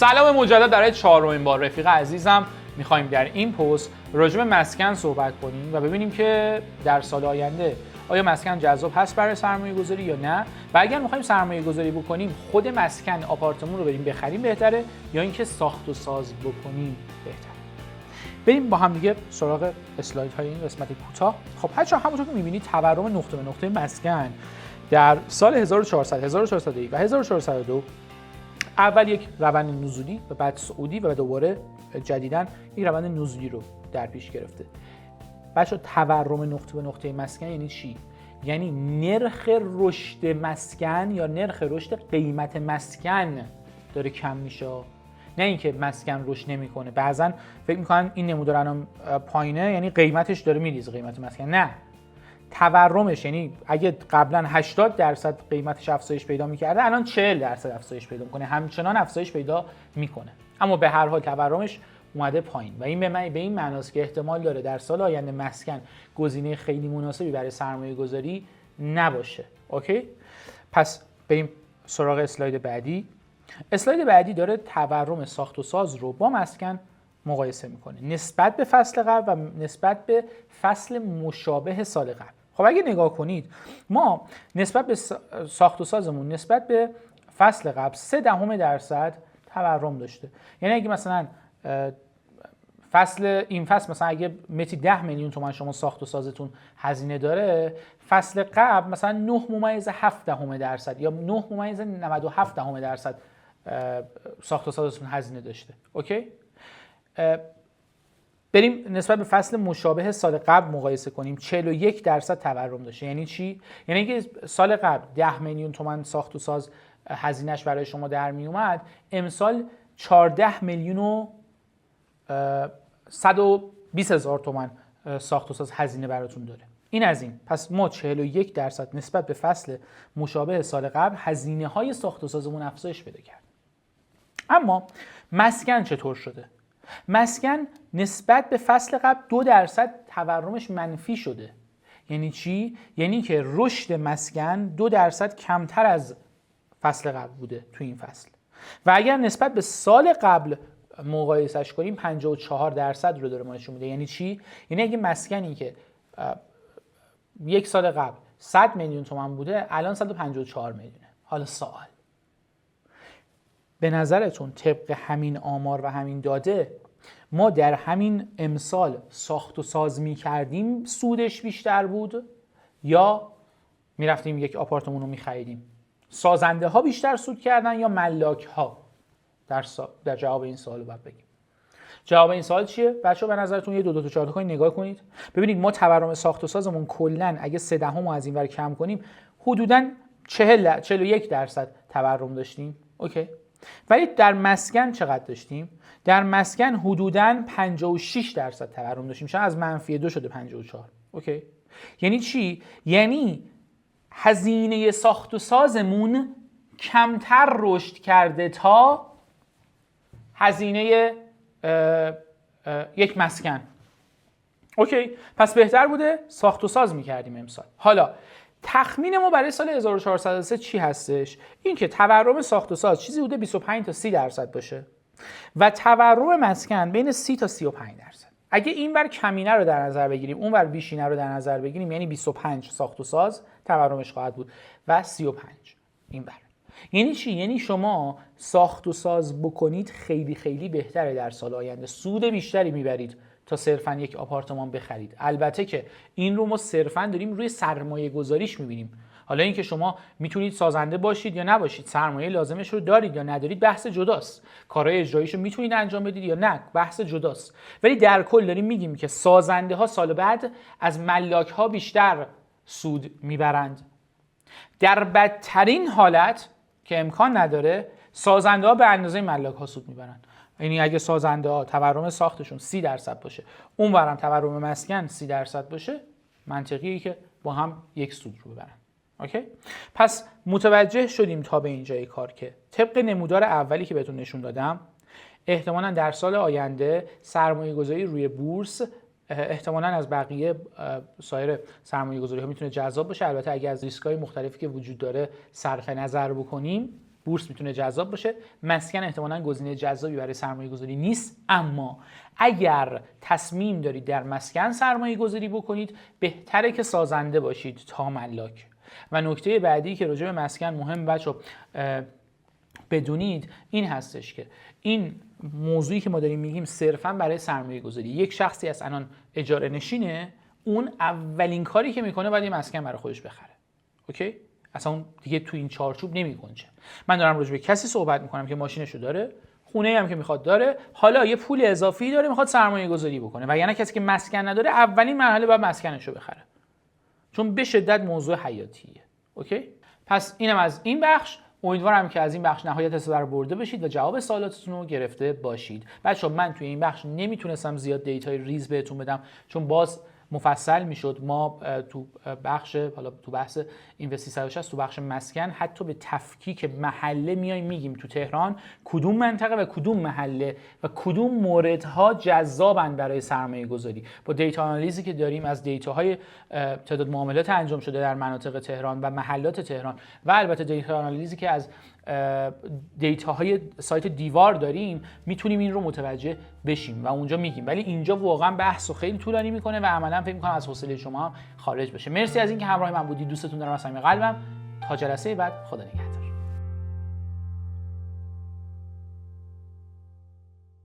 سلام مجدد برای چهارمین بار رفیق عزیزم. میخوایم در این پست راجع به مسکن صحبت کنیم و ببینیم که در سال آینده آیا مسکن جذاب هست برای سرمایه گذاری یا نه، و اگر میخوایم سرمایه گذاری بکنیم خود مسکن آپارتمان رو بریم بخریم بهتره یا اینکه ساخت و ساز بکنیم بهتره. بریم با هم دیگه سراغ اسلاید های این قسمت کوتاه. خب بچه‌ها همونطور که می‌بینید تورم نقطه به نقطه مسکن در سال 1400 1401 و 1402 اول یک روند نزولی و بعد صعودی و دوباره جدیداً یک روند نزولی رو در پیش گرفته. بچه‌ها تورم نقطه به نقطه مسکن یعنی چی؟ یعنی نرخ رشد مسکن یا نرخ رشد قیمت مسکن داره کم میشه، نه اینکه مسکن رشد نمیکنه. بعضن فکر میکنن این نمودار الان پایینه یعنی قیمتش داره میریزه، قیمت مسکن. نه، تورمش یعنی اگه قبلا 80% قیمتش افزایش پیدا میکرده الان 40% افزایش پیدا میکنه، همچنان افزایش پیدا میکنه، اما به هر حال تورمش اومده پایین و این به این معناست که احتمال داره در سال آینده مسکن گزینه خیلی مناسبی برای سرمایه گذاری نباشه. اوکی؟ پس بریم سراغ اسلاید بعدی. اسلاید بعدی داره تورم ساخت و ساز رو با مسکن مقایسه میکنه نسبت به فصل قبل و نسبت به فصل مشابه سال قبل. خب اگه نگاه کنید ما نسبت به ساخت و سازمون نسبت به فصل قبل 0.3% تورم داشته. یعنی اگه مثلا این فصل مثلا اگه متری 10 میلیون تومان شما ساخت و سازتون هزینه داره، فصل قبل مثلا 9.7% یا 9.97% ساخت و سازتون هزینه داشته. اوکی؟ بریم نسبت به فصل مشابه سال قبل مقایسه کنیم. 41% تورم داشته. یعنی چی؟ یعنی اگه سال قبل 10 میلیون تومان ساخت و ساز هزینهش برای شما در می اومد، امسال 14 میلیون و 120 هزار تومان ساخت و ساز هزینه براتون داره. این از این. پس ما 41% نسبت به فصل مشابه سال قبل هزینه های ساخت و سازمون افزایش پیدا کرد. اما مسکن چطور شده؟ مسکن نسبت به فصل قبل 2% تورمش منفی شده. یعنی چی؟ یعنی که رشد مسکن 2% کمتر از فصل قبل بوده تو این فصل. و اگر نسبت به سال قبل مقایسش کنیم 54% رو داره ما نشون میده. یعنی چی؟ یعنی اگه مسکنی که یک سال قبل 100 میلیون تومان بوده الان 154 میلیونه. حالا سوال، به نظرتون طبق همین آمار و همین داده ما در همین امسال ساخت و ساز می کردیم سودش بیشتر بود یا می رفتیم یک آپارتمان رو می خریدیم؟ سازنده ها بیشتر سود کردن یا ملاک ها؟ در جواب این سوال باید بگیم. جواب این سوال چیه؟ بچه‌ها به نظرتون یه 2 تا 4 تا نگاه کنید. ببینید ما تورم ساخت و سازمون کلا اگه 0.3 از این ور کم کنیم حدوداً 41% تورم داشتیم. اوکی؟ ولی در مسکن چقدر داشتیم؟ در مسکن حدوداً 56% تورم داشتیم. شاید از -2 شده 54. اوکی؟ یعنی چی؟ یعنی هزینه ساخت و سازمون کمتر رشد کرده تا هزینه یک مسکن. اوکی؟ پس بهتر بوده ساخت و ساز می‌کردیم امسال. حالا تخمین ما برای سال 1403 چی هستش؟ این که تورم ساخت و ساز چیزی بوده 25 تا 30% باشه و تورم مسکن بین 30 تا 35%. اگه این ور کمینه رو در نظر بگیریم اون ور بیشینه رو در نظر بگیریم یعنی 25 ساخت و ساز تورمش خواهد بود و 35 این ور. یعنی چی؟ یعنی شما ساخت و ساز بکنید خیلی خیلی بهتره، در سال آینده سود بیشتری میبرید تا صرفاً یک آپارتمان بخرید. البته که این رو ما صرفاً داریم روی سرمایه گذاریش میبینیم. حالا اینکه شما میتونید سازنده باشید یا نباشید، سرمایه لازمش رو دارید یا ندارید، بحث جداست. کارهای اجراییشو میتونید انجام بدید یا نه، بحث جداست. ولی در کل داریم میگیم که سازنده ها سال بعد از ملاک ها بیشتر سود میبرند. در بدترین حالت که امکان نداره سازنده ها به اندازه ملاک ها سود میبرند. یعنی اگه سازنده ها تورم ساختشون 30% باشه، اونورم تورم مسکن 30% باشه، منطقیه که با هم یک سود رو ببرن. اوکی؟ پس متوجه شدیم تا به اینجای کار که طبق نمودار اولی که بهتون نشون دادم احتمالاً در سال آینده سرمایه گذاری روی بورس احتمالاً از بقیه سایر سرمایه گذاری ها میتونه جذاب باشه. البته اگه از ریسک های مختلفی که وجود داره صرف نظر بکنیم بورس میتونه جذاب باشه. مسکن احتمالاً گزینه جذابی برای سرمایه‌گذاری نیست، اما اگر تصمیم دارید در مسکن سرمایه‌گذاری بکنید بهتره که سازنده باشید تا ملاک. و نکته بعدی که راجع به مسکن مهم بچه‌ها بدونید این هستش که این موضوعی که ما داریم میگیم صرفاً برای سرمایه‌گذاری. یک شخصی از الان اجاره نشینه، اون اولین کاری که میکنه باید یه مسکن برای خودش بخره. اوکی؟ اصلا اون دیگه تو این چارچوب نمیگنجه. من دارم راجع به کسی صحبت میکنم که ماشینشو داره، خونه هم که میخواد داره، حالا یه پول اضافی داره میخواد سرمایه گذاری بکنه. و یعنی کسی که مسکن نداره اولین مرحله باید مسکنشو بخره، چون به شدت موضوع حیاتیه. اوکی؟ پس اینم از این بخش. امیدوارم که از این بخش نهایت استفاده رو برده باشید و جواب سوالاتتون رو گرفته باشید. بچه‌ها من توی این بخش نمیتونستم زیاد دیتای ریز بهتون بدم چون باز مفصل میشد. ما تو بخش تو بحث اینوست 360 تو بخش مسکن حتی به تفکیک محله میایم میگیم تو تهران کدوم منطقه و کدوم محله و کدوم موردها جذابن برای سرمایه گذاری. با دیتا آنالیزی که داریم از دیتاهای تعداد معاملات انجام شده در مناطق تهران و محلات تهران و البته دیتا آنالیزی که از دیتاهای سایت دیوار داریم میتونیم این رو متوجه بشیم و اونجا میگیم. ولی اینجا واقعا بحثو خیلی طولانی میکنه و عملا فکر میکنم از حوصله شما هم خارج بشه. مرسی از اینکه همراه من بودید. دوستتون دارم از صمیم قلبم. تا جلسه بعد، خدا نگهدار.